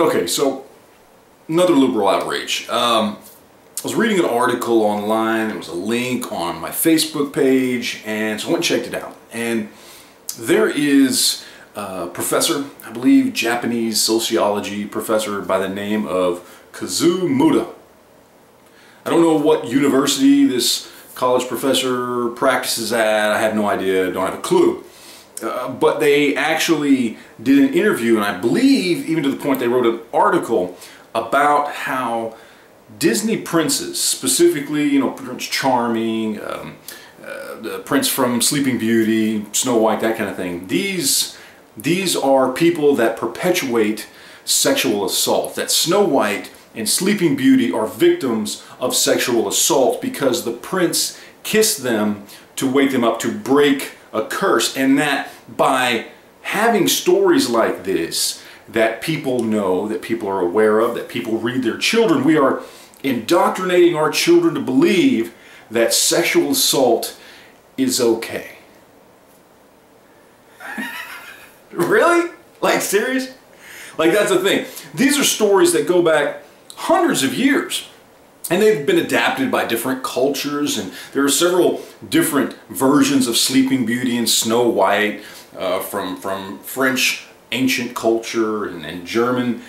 Okay, so another liberal outrage. I was reading an article online. There was a link on my Facebook page, and so I went and checked it out. And there is a professor, I believe Japanese sociology professor by the name of Kazuo Muda. I don't know what university this college professor practices at. I have no idea, don't have a clue. But they actually did an interview, and I believe even to the point they wrote an article about how Disney princes, specifically, you know, Prince Charming, the prince from Sleeping Beauty, Snow White, that kind of thing. These are people that perpetuate sexual assault. That Snow White and Sleeping Beauty are victims of sexual assault because the prince kissed them to wake them up, to break a curse. And that by having stories like this that people know, that people are aware of, that people read their children, we are indoctrinating our children to believe that sexual assault is okay. Really? Like, serious? Like, that's the thing. These are stories that go back hundreds of years, and they've been adapted by different cultures, and there are several different versions of Sleeping Beauty and Snow White from French ancient culture and German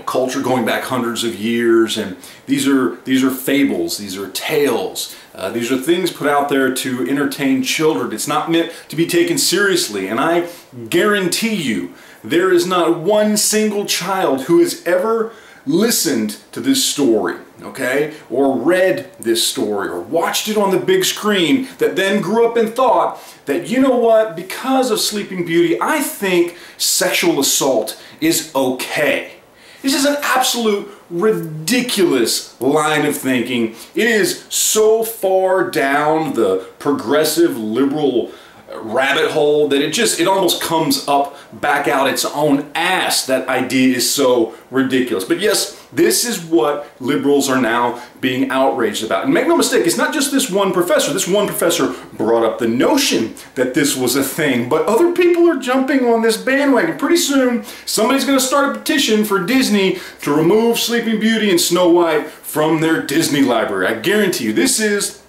culture going back hundreds of years. And these are fables, these are tales, these are things put out there to entertain children. It's not meant to be taken seriously, and I guarantee you there is not one single child who has ever listened to this story, okay, or read this story, or watched it on the big screen, that then grew up and thought that, you know what, because of Sleeping Beauty, I think sexual assault is okay. This is an absolute ridiculous line of thinking. It is so far down the progressive liberal rabbit hole that it almost comes up back out its own ass. That idea is so ridiculous. But yes, this is what liberals are now being outraged about. And make no mistake, it's not just this one professor. This one professor brought up the notion that this was a thing, but other people are jumping on this bandwagon. Pretty soon, somebody's going to start a petition for Disney to remove Sleeping Beauty and Snow White from their Disney library. I guarantee you, this is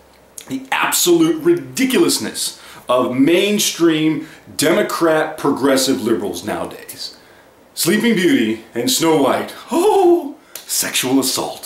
the absolute ridiculousness of mainstream Democrat progressive liberals nowadays. Sleeping Beauty and Snow White, oh, sexual assault.